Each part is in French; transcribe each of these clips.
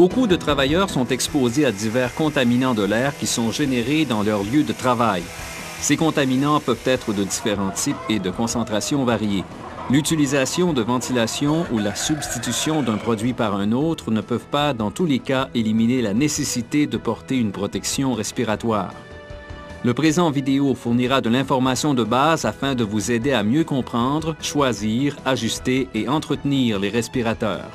Beaucoup de travailleurs sont exposés à divers contaminants de l'air qui sont générés dans leur lieu de travail. Ces contaminants peuvent être de différents types et de concentrations variées. L'utilisation de ventilation ou la substitution d'un produit par un autre ne peuvent pas, dans tous les cas, éliminer la nécessité de porter une protection respiratoire. Le présent vidéo fournira de l'information de base afin de vous aider à mieux comprendre, choisir, ajuster et entretenir les respirateurs.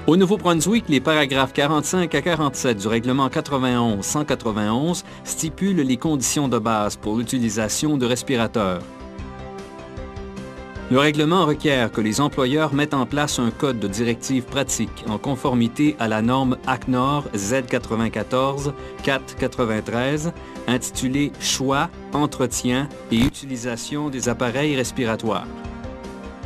Au Nouveau-Brunswick, les paragraphes 45 à 47 du règlement 91-191 stipulent les conditions de base pour l'utilisation de respirateurs. Le règlement requiert que les employeurs mettent en place un code de directive pratique en conformité à la norme ACNOR Z94 493 intitulée « Choix, entretien et utilisation des appareils respiratoires ».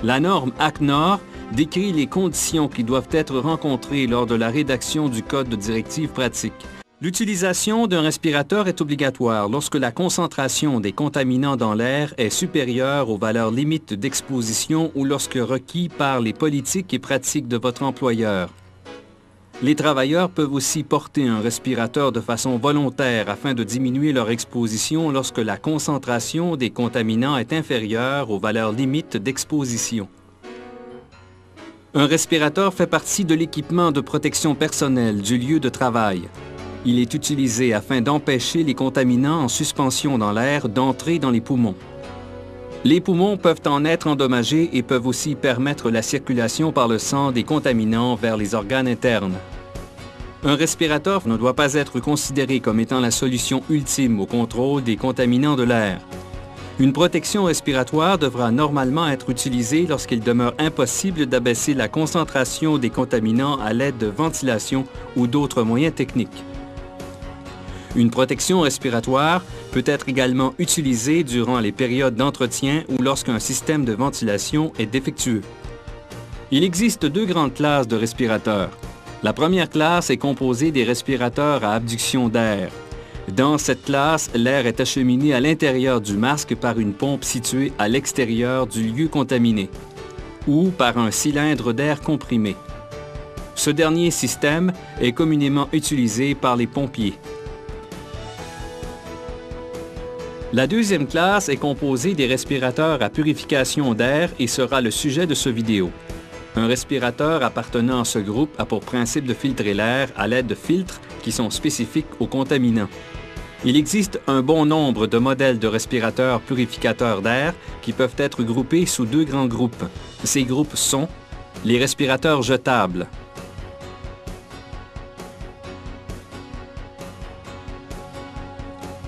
La norme ACNOR décrit les conditions qui doivent être rencontrées lors de la rédaction du code de directive pratique. L'utilisation d'un respirateur est obligatoire lorsque la concentration des contaminants dans l'air est supérieure aux valeurs limites d'exposition ou lorsque requis par les politiques et pratiques de votre employeur. Les travailleurs peuvent aussi porter un respirateur de façon volontaire afin de diminuer leur exposition lorsque la concentration des contaminants est inférieure aux valeurs limites d'exposition. Un respirateur fait partie de l'équipement de protection personnelle du lieu de travail. Il est utilisé afin d'empêcher les contaminants en suspension dans l'air d'entrer dans les poumons. Les poumons peuvent en être endommagés et peuvent aussi permettre la circulation par le sang des contaminants vers les organes internes. Un respirateur ne doit pas être considéré comme étant la solution ultime au contrôle des contaminants de l'air. Une protection respiratoire devra normalement être utilisée lorsqu'il demeure impossible d'abaisser la concentration des contaminants à l'aide de ventilation ou d'autres moyens techniques. Une protection respiratoire peut être également utilisée durant les périodes d'entretien ou lorsqu'un système de ventilation est défectueux. Il existe deux grandes classes de respirateurs. La première classe est composée des respirateurs à abduction d'air. Dans cette classe, l'air est acheminé à l'intérieur du masque par une pompe située à l'extérieur du lieu contaminé ou par un cylindre d'air comprimé. Ce dernier système est communément utilisé par les pompiers. La deuxième classe est composée des respirateurs à purification d'air et sera le sujet de ce vidéo. Un respirateur appartenant à ce groupe a pour principe de filtrer l'air à l'aide de filtres qui sont spécifiques aux contaminants. Il existe un bon nombre de modèles de respirateurs purificateurs d'air qui peuvent être groupés sous deux grands groupes. Ces groupes sont les respirateurs jetables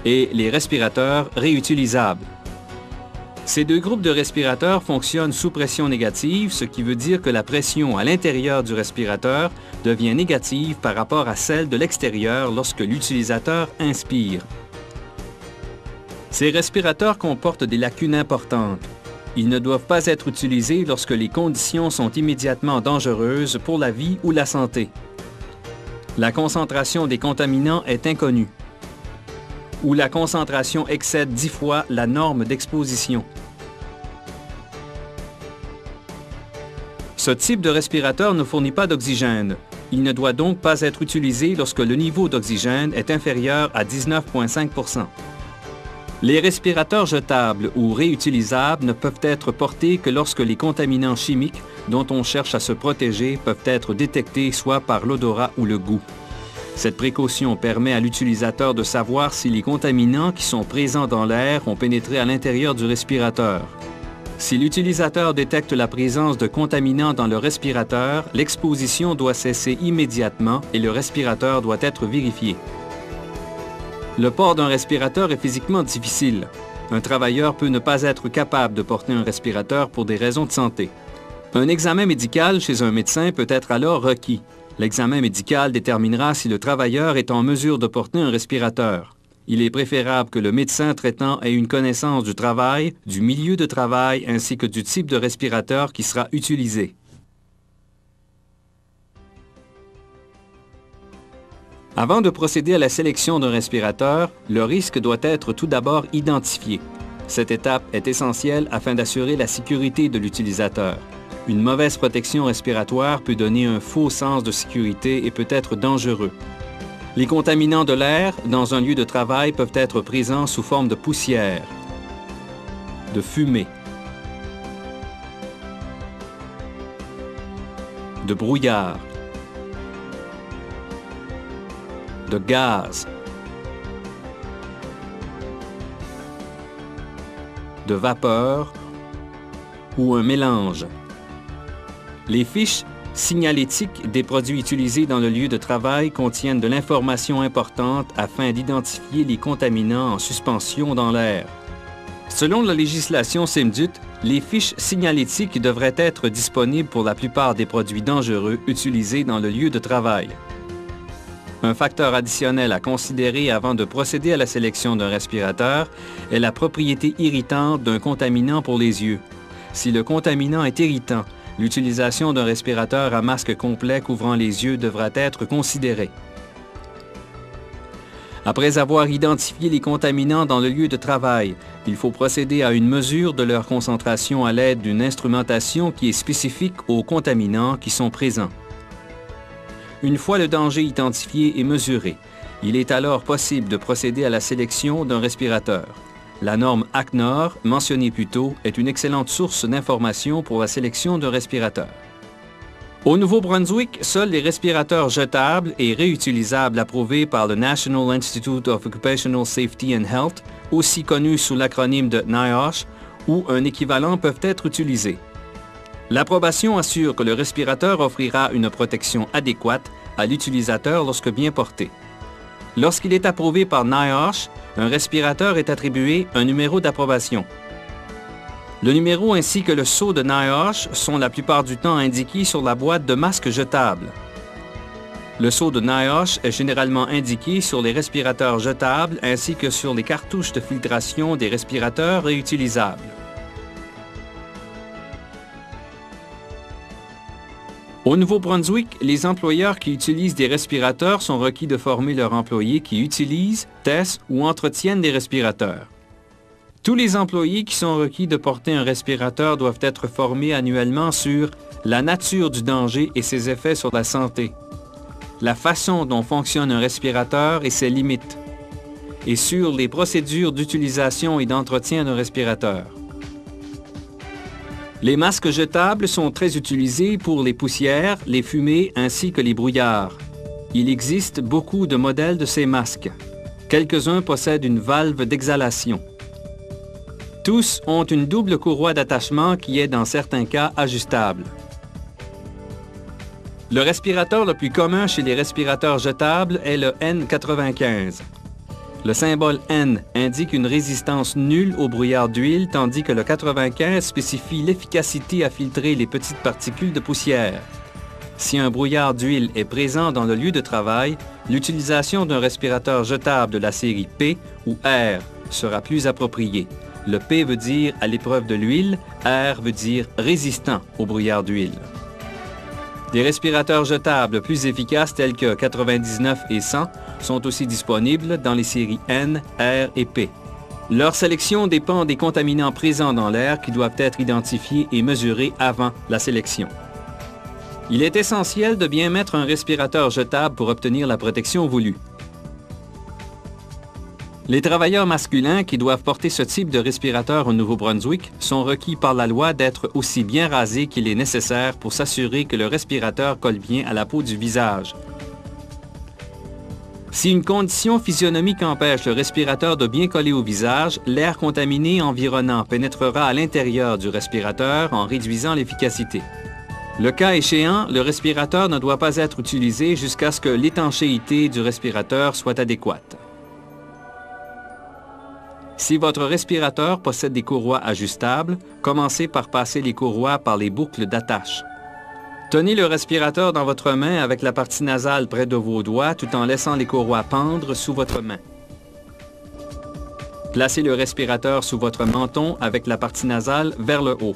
et les respirateurs réutilisables. Ces deux groupes de respirateurs fonctionnent sous pression négative, ce qui veut dire que la pression à l'intérieur du respirateur devient négative par rapport à celle de l'extérieur lorsque l'utilisateur inspire. Ces respirateurs comportent des lacunes importantes. Ils ne doivent pas être utilisés lorsque les conditions sont immédiatement dangereuses pour la vie ou la santé. La concentration des contaminants est inconnue ou la concentration excède 10 fois la norme d'exposition. Ce type de respirateur ne fournit pas d'oxygène. Il ne doit donc pas être utilisé lorsque le niveau d'oxygène est inférieur à 19,5 %. Les respirateurs jetables ou réutilisables ne peuvent être portés que lorsque les contaminants chimiques dont on cherche à se protéger peuvent être détectés soit par l'odorat ou le goût. Cette précaution permet à l'utilisateur de savoir si les contaminants qui sont présents dans l'air ont pénétré à l'intérieur du respirateur. Si l'utilisateur détecte la présence de contaminants dans le respirateur, l'exposition doit cesser immédiatement et le respirateur doit être vérifié. Le port d'un respirateur est physiquement difficile. Un travailleur peut ne pas être capable de porter un respirateur pour des raisons de santé. Un examen médical chez un médecin peut être alors requis. L'examen médical déterminera si le travailleur est en mesure de porter un respirateur. Il est préférable que le médecin traitant ait une connaissance du travail, du milieu de travail ainsi que du type de respirateur qui sera utilisé. Avant de procéder à la sélection d'un respirateur, le risque doit être tout d'abord identifié. Cette étape est essentielle afin d'assurer la sécurité de l'utilisateur. Une mauvaise protection respiratoire peut donner un faux sens de sécurité et peut être dangereux. Les contaminants de l'air dans un lieu de travail peuvent être présents sous forme de poussière, de fumée, de brouillard, de gaz, de vapeur ou un mélange. Les fiches signalétiques des produits utilisés dans le lieu de travail contiennent de l'information importante afin d'identifier les contaminants en suspension dans l'air. Selon la législation SIMDUT, les fiches signalétiques devraient être disponibles pour la plupart des produits dangereux utilisés dans le lieu de travail. Un facteur additionnel à considérer avant de procéder à la sélection d'un respirateur est la propriété irritante d'un contaminant pour les yeux. Si le contaminant est irritant, l'utilisation d'un respirateur à masque complet couvrant les yeux devra être considérée. Après avoir identifié les contaminants dans le lieu de travail, il faut procéder à une mesure de leur concentration à l'aide d'une instrumentation qui est spécifique aux contaminants qui sont présents. Une fois le danger identifié et mesuré, il est alors possible de procéder à la sélection d'un respirateur. La norme ACNOR, mentionnée plus tôt, est une excellente source d'informations pour la sélection d'un respirateur. Au Nouveau-Brunswick, seuls les respirateurs jetables et réutilisables approuvés par le National Institute of Occupational Safety and Health, aussi connu sous l'acronyme de NIOSH, ou un équivalent peuvent être utilisés. L'approbation assure que le respirateur offrira une protection adéquate à l'utilisateur lorsque bien porté. Lorsqu'il est approuvé par NIOSH, un respirateur est attribué un numéro d'approbation. Le numéro ainsi que le sceau de NIOSH sont la plupart du temps indiqués sur la boîte de masques jetables. Le sceau de NIOSH est généralement indiqué sur les respirateurs jetables ainsi que sur les cartouches de filtration des respirateurs réutilisables. Au Nouveau-Brunswick, les employeurs qui utilisent des respirateurs sont requis de former leurs employés qui utilisent, testent ou entretiennent des respirateurs. Tous les employés qui sont requis de porter un respirateur doivent être formés annuellement sur la nature du danger et ses effets sur la santé, la façon dont fonctionne un respirateur et ses limites, et sur les procédures d'utilisation et d'entretien d'un respirateur. Les masques jetables sont très utilisés pour les poussières, les fumées ainsi que les brouillards. Il existe beaucoup de modèles de ces masques. Quelques-uns possèdent une valve d'exhalation. Tous ont une double courroie d'attachement qui est dans certains cas ajustable. Le respirateur le plus commun chez les respirateurs jetables est le N95. Le symbole N indique une résistance nulle au brouillard d'huile, tandis que le 95 spécifie l'efficacité à filtrer les petites particules de poussière. Si un brouillard d'huile est présent dans le lieu de travail, l'utilisation d'un respirateur jetable de la série P ou R sera plus appropriée. Le P veut dire à l'épreuve de l'huile, R veut dire résistant au brouillard d'huile. Des respirateurs jetables plus efficaces tels que 99 et 100 sont aussi disponibles dans les séries N, R et P. Leur sélection dépend des contaminants présents dans l'air qui doivent être identifiés et mesurés avant la sélection. Il est essentiel de bien mettre un respirateur jetable pour obtenir la protection voulue. Les travailleurs masculins qui doivent porter ce type de respirateur au Nouveau-Brunswick sont requis par la loi d'être aussi bien rasés qu'il est nécessaire pour s'assurer que le respirateur colle bien à la peau du visage. Si une condition physionomique empêche le respirateur de bien coller au visage, l'air contaminé environnant pénétrera à l'intérieur du respirateur en réduisant l'efficacité. Le cas échéant, le respirateur ne doit pas être utilisé jusqu'à ce que l'étanchéité du respirateur soit adéquate. Si votre respirateur possède des courroies ajustables, commencez par passer les courroies par les boucles d'attache. Tenez le respirateur dans votre main avec la partie nasale près de vos doigts tout en laissant les courroies pendre sous votre main. Placez le respirateur sous votre menton avec la partie nasale vers le haut.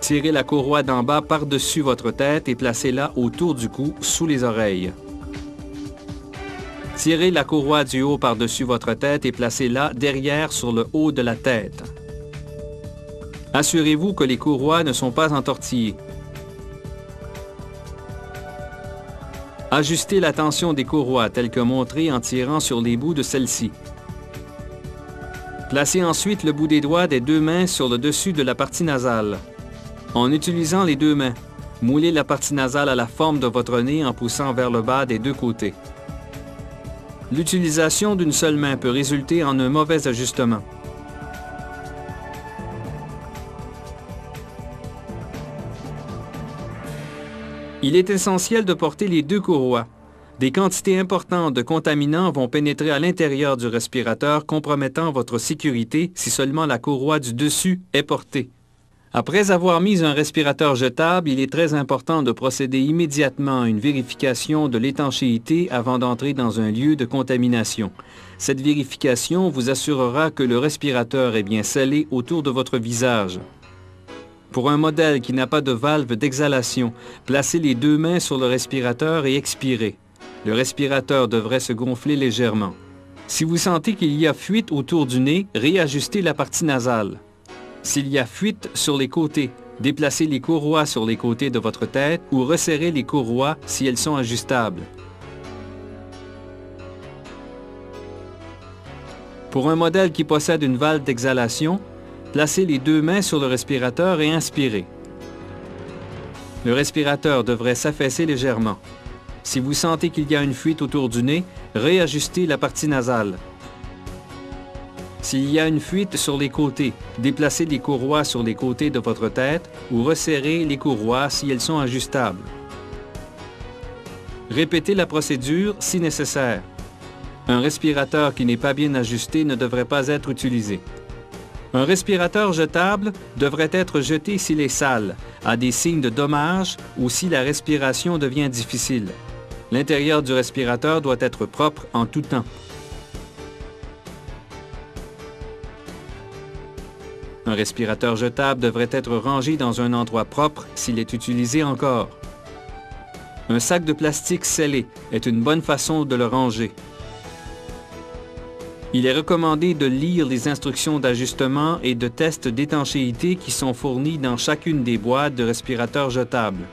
Tirez la courroie d'en bas par-dessus votre tête et placez-la autour du cou, sous les oreilles. Tirez la courroie du haut par-dessus votre tête et placez-la derrière sur le haut de la tête. Assurez-vous que les courroies ne sont pas entortillées. Ajustez la tension des courroies telle que montrée en tirant sur les bouts de celles-ci. Placez ensuite le bout des doigts des deux mains sur le dessus de la partie nasale. En utilisant les deux mains, moulez la partie nasale à la forme de votre nez en poussant vers le bas des deux côtés. L'utilisation d'une seule main peut résulter en un mauvais ajustement. Il est essentiel de porter les deux courroies. Des quantités importantes de contaminants vont pénétrer à l'intérieur du respirateur, compromettant votre sécurité si seulement la courroie du dessus est portée. Après avoir mis un respirateur jetable, il est très important de procéder immédiatement à une vérification de l'étanchéité avant d'entrer dans un lieu de contamination. Cette vérification vous assurera que le respirateur est bien scellé autour de votre visage. Pour un modèle qui n'a pas de valve d'exhalation, placez les deux mains sur le respirateur et expirez. Le respirateur devrait se gonfler légèrement. Si vous sentez qu'il y a fuite autour du nez, réajustez la partie nasale. S'il y a fuite sur les côtés, déplacez les courroies sur les côtés de votre tête ou resserrez les courroies si elles sont ajustables. Pour un modèle qui possède une valve d'exhalation, placez les deux mains sur le respirateur et inspirez. Le respirateur devrait s'affaisser légèrement. Si vous sentez qu'il y a une fuite autour du nez, réajustez la partie nasale. S'il y a une fuite sur les côtés, déplacez les courroies sur les côtés de votre tête ou resserrez les courroies si elles sont ajustables. Répétez la procédure si nécessaire. Un respirateur qui n'est pas bien ajusté ne devrait pas être utilisé. Un respirateur jetable devrait être jeté s'il est sale, a des signes de dommage ou si la respiration devient difficile. L'intérieur du respirateur doit être propre en tout temps. Un respirateur jetable devrait être rangé dans un endroit propre s'il est utilisé encore. Un sac de plastique scellé est une bonne façon de le ranger. Il est recommandé de lire les instructions d'ajustement et de test d'étanchéité qui sont fournies dans chacune des boîtes de respirateurs jetables.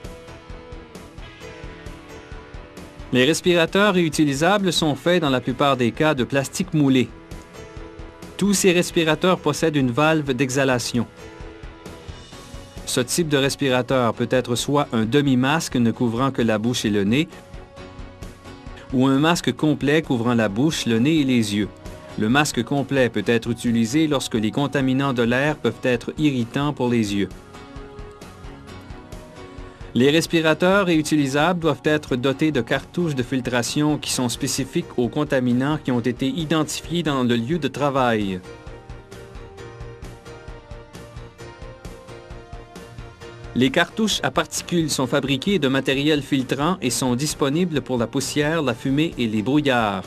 Les respirateurs réutilisables sont faits dans la plupart des cas de plastique moulé. Tous ces respirateurs possèdent une valve d'exhalation. Ce type de respirateur peut être soit un demi-masque ne couvrant que la bouche et le nez, ou un masque complet couvrant la bouche, le nez et les yeux. Le masque complet peut être utilisé lorsque les contaminants de l'air peuvent être irritants pour les yeux. Les respirateurs réutilisables doivent être dotés de cartouches de filtration qui sont spécifiques aux contaminants qui ont été identifiés dans le lieu de travail. Les cartouches à particules sont fabriquées de matériel filtrant et sont disponibles pour la poussière, la fumée et les brouillards.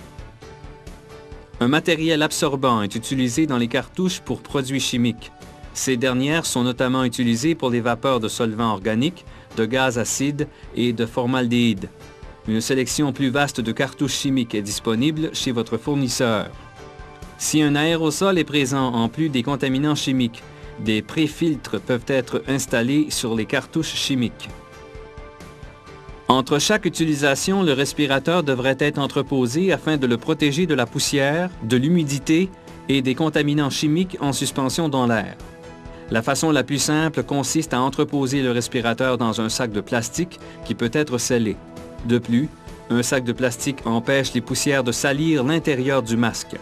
Un matériel absorbant est utilisé dans les cartouches pour produits chimiques. Ces dernières sont notamment utilisées pour les vapeurs de solvants organiques, de gaz acide et de formaldéhyde. Une sélection plus vaste de cartouches chimiques est disponible chez votre fournisseur. Si un aérosol est présent en plus des contaminants chimiques, des pré-filtres peuvent être installés sur les cartouches chimiques. Entre chaque utilisation, le respirateur devrait être entreposé afin de le protéger de la poussière, de l'humidité et des contaminants chimiques en suspension dans l'air. La façon la plus simple consiste à entreposer le respirateur dans un sac de plastique qui peut être scellé. De plus, un sac de plastique empêche les poussières de salir l'intérieur du masque.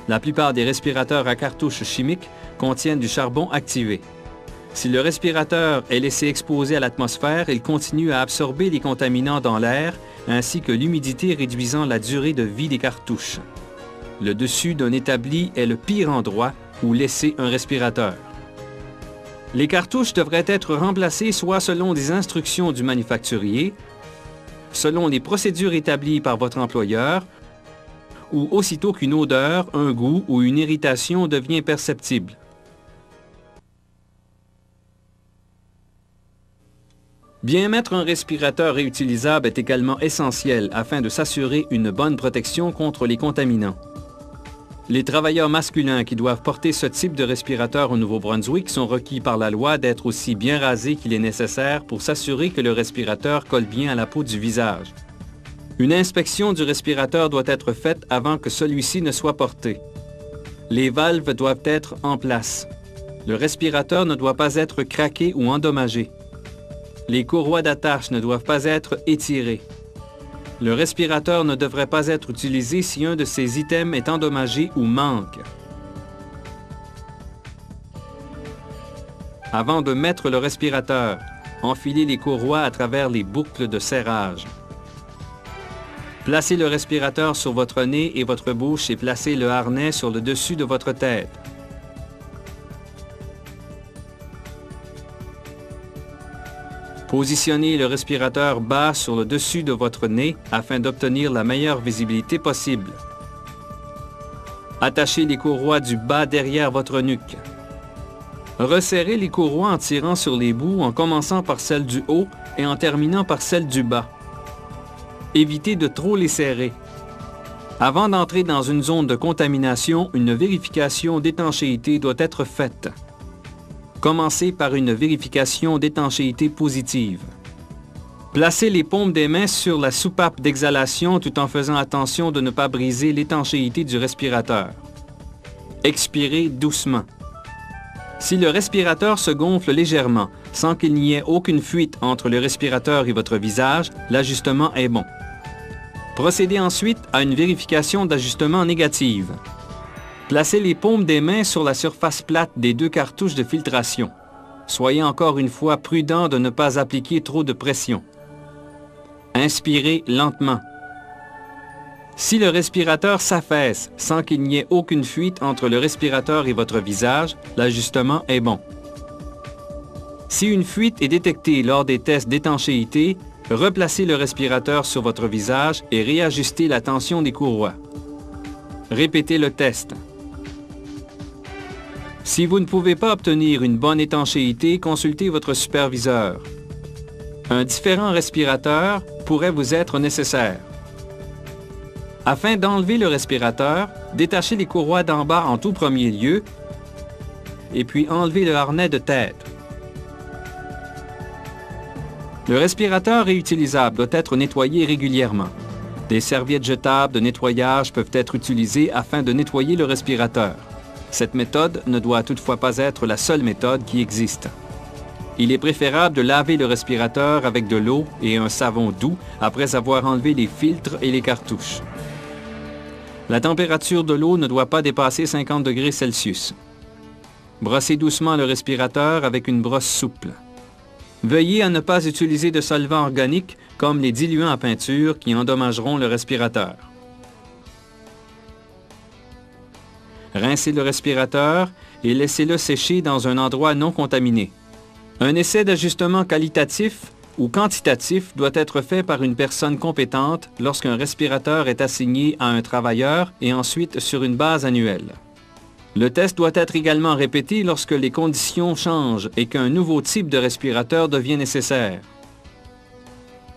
La plupart des respirateurs à cartouches chimiques contiennent du charbon activé. Si le respirateur est laissé exposé à l'atmosphère, il continue à absorber les contaminants dans l'air, ainsi que l'humidité réduisant la durée de vie des cartouches. Le dessus d'un établi est le pire endroit où laisser un respirateur. Les cartouches devraient être remplacées soit selon des instructions du manufacturier, selon les procédures établies par votre employeur, ou aussitôt qu'une odeur, un goût ou une irritation devient perceptible. Bien mettre un respirateur réutilisable est également essentiel afin de s'assurer une bonne protection contre les contaminants. Les travailleurs masculins qui doivent porter ce type de respirateur au Nouveau-Brunswick sont requis par la loi d'être aussi bien rasés qu'il est nécessaire pour s'assurer que le respirateur colle bien à la peau du visage. Une inspection du respirateur doit être faite avant que celui-ci ne soit porté. Les valves doivent être en place. Le respirateur ne doit pas être craqué ou endommagé. Les courroies d'attache ne doivent pas être étirées. Le respirateur ne devrait pas être utilisé si un de ses items est endommagé ou manque. Avant de mettre le respirateur, enfilez les courroies à travers les boucles de serrage. Placez le respirateur sur votre nez et votre bouche et placez le harnais sur le dessus de votre tête. Positionnez le respirateur bas sur le dessus de votre nez afin d'obtenir la meilleure visibilité possible. Attachez les courroies du bas derrière votre nuque. Resserrez les courroies en tirant sur les bouts en commençant par celle du haut et en terminant par celle du bas. Évitez de trop les serrer. Avant d'entrer dans une zone de contamination, une vérification d'étanchéité doit être faite. Commencez par une vérification d'étanchéité positive. Placez les paumes des mains sur la soupape d'exhalation tout en faisant attention de ne pas briser l'étanchéité du respirateur. Expirez doucement. Si le respirateur se gonfle légèrement, sans qu'il n'y ait aucune fuite entre le respirateur et votre visage, l'ajustement est bon. Procédez ensuite à une vérification d'ajustement négative. Placez les paumes des mains sur la surface plate des deux cartouches de filtration. Soyez encore une fois prudent de ne pas appliquer trop de pression. Inspirez lentement. Si le respirateur s'affaisse sans qu'il n'y ait aucune fuite entre le respirateur et votre visage, l'ajustement est bon. Si une fuite est détectée lors des tests d'étanchéité, replacez le respirateur sur votre visage et réajustez la tension des courroies. Répétez le test. Si vous ne pouvez pas obtenir une bonne étanchéité, consultez votre superviseur. Un différent respirateur pourrait vous être nécessaire. Afin d'enlever le respirateur, détachez les courroies d'en bas en tout premier lieu et puis enlevez le harnais de tête. Le respirateur réutilisable doit être nettoyé régulièrement. Des serviettes jetables de nettoyage peuvent être utilisées afin de nettoyer le respirateur. Cette méthode ne doit toutefois pas être la seule méthode qui existe. Il est préférable de laver le respirateur avec de l'eau et un savon doux après avoir enlevé les filtres et les cartouches. La température de l'eau ne doit pas dépasser 50 degrés Celsius. Brossez doucement le respirateur avec une brosse souple. Veuillez à ne pas utiliser de solvants organiques comme les diluants à peinture qui endommageront le respirateur. Rincez le respirateur et laissez-le sécher dans un endroit non contaminé. Un essai d'ajustement qualitatif ou quantitatif doit être fait par une personne compétente lorsqu'un respirateur est assigné à un travailleur et ensuite sur une base annuelle. Le test doit être également répété lorsque les conditions changent et qu'un nouveau type de respirateur devient nécessaire.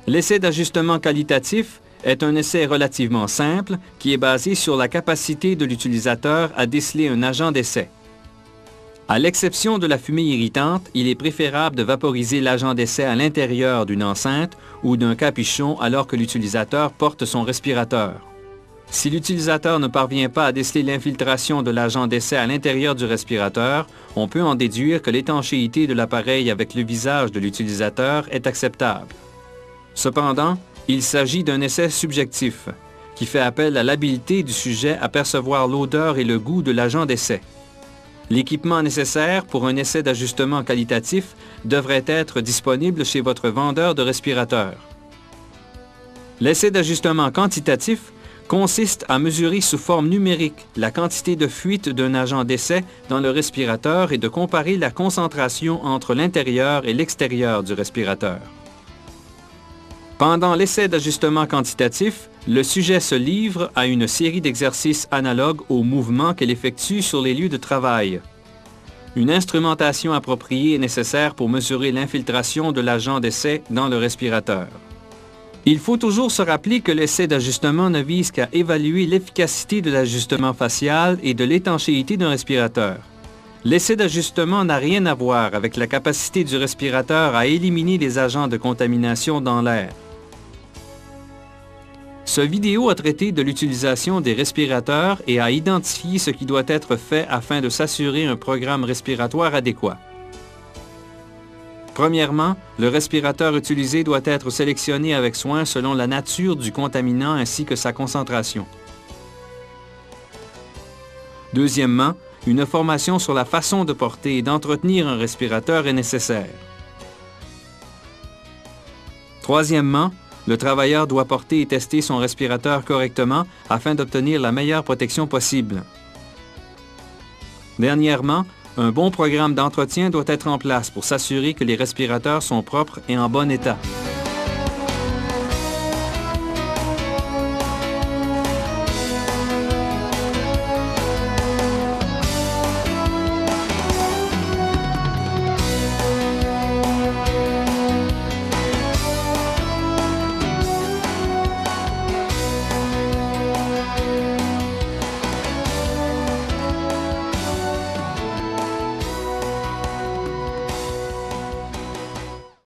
L'essai d'ajustement qualitatif est un essai relativement simple qui est basé sur la capacité de l'utilisateur à déceler un agent d'essai. À l'exception de la fumée irritante, il est préférable de vaporiser l'agent d'essai à l'intérieur d'une enceinte ou d'un capuchon alors que l'utilisateur porte son respirateur. Si l'utilisateur ne parvient pas à déceler l'infiltration de l'agent d'essai à l'intérieur du respirateur, on peut en déduire que l'étanchéité de l'appareil avec le visage de l'utilisateur est acceptable. Cependant, il s'agit d'un essai subjectif, qui fait appel à l'habileté du sujet à percevoir l'odeur et le goût de l'agent d'essai. L'équipement nécessaire pour un essai d'ajustement qualitatif devrait être disponible chez votre vendeur de respirateurs. L'essai d'ajustement quantitatif consiste à mesurer sous forme numérique la quantité de fuite d'un agent d'essai dans le respirateur et de comparer la concentration entre l'intérieur et l'extérieur du respirateur. Pendant l'essai d'ajustement quantitatif, le sujet se livre à une série d'exercices analogues aux mouvements qu'elle effectue sur les lieux de travail. Une instrumentation appropriée est nécessaire pour mesurer l'infiltration de l'agent d'essai dans le respirateur. Il faut toujours se rappeler que l'essai d'ajustement ne vise qu'à évaluer l'efficacité de l'ajustement facial et de l'étanchéité d'un respirateur. L'essai d'ajustement n'a rien à voir avec la capacité du respirateur à éliminer les agents de contamination dans l'air. Ce vidéo a traité de l'utilisation des respirateurs et a identifié ce qui doit être fait afin de s'assurer un programme respiratoire adéquat. Premièrement, le respirateur utilisé doit être sélectionné avec soin selon la nature du contaminant ainsi que sa concentration. Deuxièmement, une formation sur la façon de porter et d'entretenir un respirateur est nécessaire. Troisièmement, le travailleur doit porter et tester son respirateur correctement afin d'obtenir la meilleure protection possible. Dernièrement, un bon programme d'entretien doit être en place pour s'assurer que les respirateurs sont propres et en bon état.